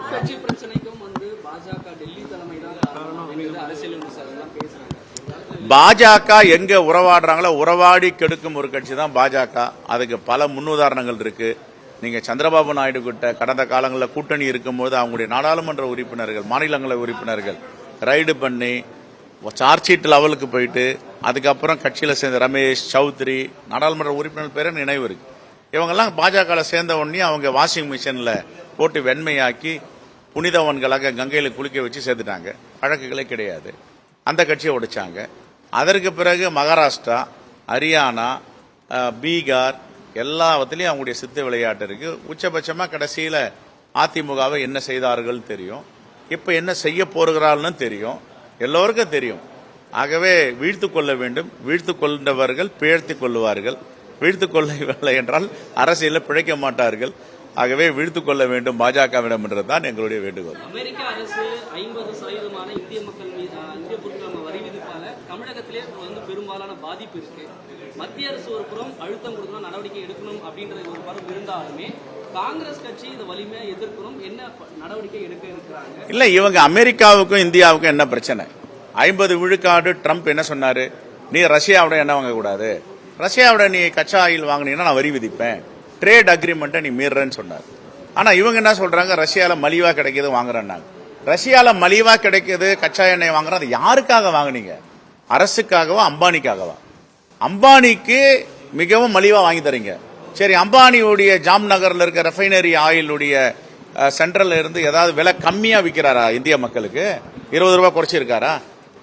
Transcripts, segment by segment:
உட்கட்சி பிரச்சனைக்கும் பாஜக டெல்லி தலைமை தான் காரணம் அரசியல் விமர்சகர்கள் பேசுறாங்க. பாஜக எங்க உறவாடுறாங்களோ உறவாடி கெடுக்கும் ஒரு கட்சி தான் பாஜக. அதுக்கு பல முன்னுதாரணங்கள் இருக்கு. நீங்க சந்திரபாபு நாயுடு கிட்ட கடந்த காலங்களில் கூட்டணி இருக்கும்போது அவங்களுடைய நாடாளுமன்ற உறுப்பினர்கள், மாநிலங்களவை உறுப்பினர்கள் ரைடு பண்ணி சார்ஜ் ஷீட் லெவலுக்கு போயிட்டு அதுக்கப்புறம் கட்சியில் சேர்ந்த ரமேஷ் சௌத்ரி நாடாளுமன்ற உறுப்பினர் பேர நினைவு இருக்கு. இவங்கெல்லாம் பாஜக சேர்ந்த உடனே அவங்க வாஷிங் மிஷின்ல போட்டு வெண்மையாக்கி புனிதவன்களாக கங்கையில குளிக்க வச்சு சேர்த்துட்டாங்க. வழக்குகளே கிடையாது. அந்த கட்சியை உடைச்சாங்க. அதற்கு பிறகு மகாராஷ்டிரா, ஹரியானா, பீகார் எல்லாத்திலையும் அவங்களுடைய சித்து விளையாட்டு இருக்கு. உச்சபட்சமா கடைசியில அதிமுகவை என்ன செய்தார்கள் தெரியும். இப்ப என்ன செய்ய போகிறாள்னு தெரியும். எல்லோருக்கும் தெரியும். ஆகவே வீழ்த்து கொள்ள வேண்டும். வீழ்த்து கொண்டவர்கள் பிழைத்துக் கொள்ளுவார்கள். வீழ்த்து கொள்ளவில்லை என்றால் அரசியலில் பிழைக்க மாட்டார்கள். ஆகவே வீழ்த்துக் கொள்ள வேண்டும் பாஜகவிடம் என்றுதான் எங்களுடைய வேண்டுகோள். அமெரிக்க அரசு 50% இந்திய மக்கள் மீது இந்திய பொருட்கள் வரி விதிப்பால தமிழகத்திலே பெரும்பாலான பாதிப்பு இருக்கு. மத்திய அரசு ஒரு புறம் அழுத்தம் கொடுக்கணும், நடவடிக்கை எடுக்கணும் அப்படின்றது ஒரு புறம் இருந்தாலுமே காங்கிரஸ் கட்சி இந்த வலிமையை எதிர்க்கணும். என்ன நடவடிக்கை எடுக்க இருக்கிறாங்க? இல்ல, இவங்க அமெரிக்காவுக்கும் இந்தியாவுக்கும் என்ன பிரச்சனை? 50 விழுக்காடு ட்ரம்ப் என்ன சொன்னாரு? நீ ரஷ்யாவோட என்ன வாங்கக்கூடாது, ரஷ்யாவோட நீ கச்சா ஆயில் வாங்கினீங்கன்னா நான் வரி விதிப்பேன், ட்ரேட் அக்ரிமெண்ட்டை நீ மீறன்னு சொன்னார். ஆனா இவங்க என்ன சொல்றாங்க? ரஷ்யால மலிவா கிடைக்கிது வாங்குறேன்னாங்க. ரஷ்யால மலிவா கிடைக்கிது கச்சா எண்ணெய் வாங்குறோம். அது யாருக்காக வாங்கினீங்க? அரசுக்காகவா அம்பானிக்காகவா? அம்பானிக்கு மிகவும் மலிவா வாங்கி தரீங்க. சரி, அம்பானியுடைய ஜாம் நகர்ல இருக்க ரெஃபைனரி ஆயிலுடைய சென்ட்ரல்ல இருந்து ஏதாவது விலை கம்மியா விற்கிறாரா? இந்திய மக்களுக்கு 20 ரூபாய் குறைச்சிருக்காரா?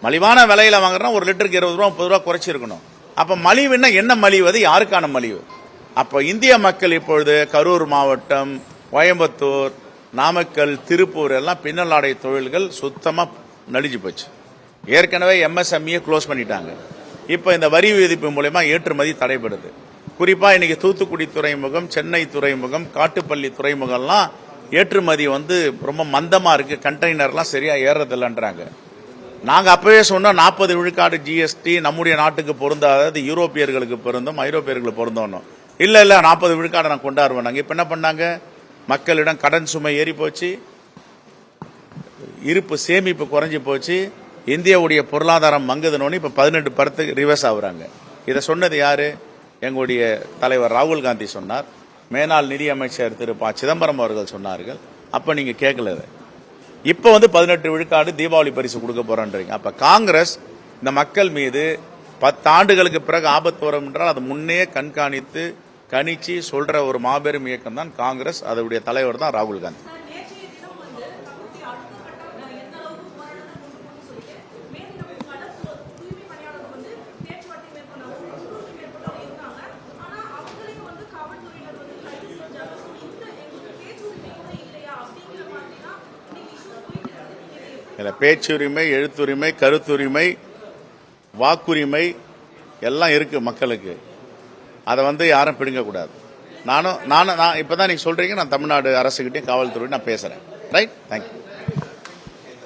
மலிவான விலையில வாங்குறோம். ஒரு லிட்டருக்கு 20 ரூபாய் 30 ரூபாய் குறைச்சிருக்கணும். அப்ப மலிவுன்னா என்ன மலிவு? அது யாருக்கான மலிவு? அப்ப இந்திய மக்கள் இப்பொழுது கரூர் மாவட்டம், கோயம்புத்தூர், நாமக்கல், திருப்பூர் எல்லாம் பின்னலாடை தொழில்கள் சுத்தமா நலிஞ்சு போச்சு. ஏற்கனவே MSME க்ளோஸ் பண்ணிட்டாங்க. இப்ப இந்த வரி விதிப்பு மூலமா ஏற்றுமதி தடைபடுது. குறிப்பா இன்னைக்கு தூத்துக்குடி துறைமுகம், சென்னை துறைமுகம், காட்டுப்பள்ளி துறைமுகம்லாம் ஏற்றுமதி ரொம்ப மந்தமா இருக்கு. கண்டெய்னர்லாம் சரியா ஏறதில்லைன்றாங்க. நாங்க அப்பவே சொன்னோம் 40 விழுக்காடு GST நம்முடைய நாட்டுக்கு பொருந்தாதது, யூரோப்பியர்களுக்கு பொருந்தும், ஐரோப்பியர்களுக்கு பொருந்தோம். இல்ல 40 விழுக்காடு நான் கொண்டாடுவேன். நாங்க இப்ப என்ன பண்ணாங்க? மக்களிடம் கடன் சுமை ஏறி போச்சு, இருப்பு சேமிப்பு குறைஞ்சி போச்சு, இந்தியாவுடைய பொருளாதாரம் மங்குதுன்னு இப்ப 18% ரிவர்ஸ் ஆகுறாங்க. இதை சொன்னது யாரு? எங்களுடைய தலைவர் ராகுல் காந்தி சொன்னார். மேனாள் நிதியமைச்சர் திரு ப. சிதம்பரம் அவர்கள் சொன்னார்கள். அப்ப நீங்க கேட்கல. இப்ப 18 விழுக்காடு தீபாவளி பரிசு கொடுக்க போறோன்றீங்க. அப்ப காங்கிரஸ் இந்த மக்கள் மீது 10 ஆண்டுகளுக்கு பிறகு ஆபத்து வரும் என்றால் அது முன்னே கண்காணித்து கணிச்சு சொல்ற ஒரு மாபெரும் இயக்கம் தான் காங்கிரஸ். அதனுடைய தலைவர் தான் ராகுல் காந்தி. பேச்சுரிமை, எழுத்துரிமை, கருத்துரிமை, வாக்குரிமை எல்லாம் இருக்கு மக்களுக்கு. அதை யாரும் பிடுங்கக்கூடாது. நான் இப்பதான் நீங்க சொல்றீங்க, நான் தமிழ்நாடு அரசுகிட்டையும் காவல்துறையும் நான் பேசுறேன். Right, thank you.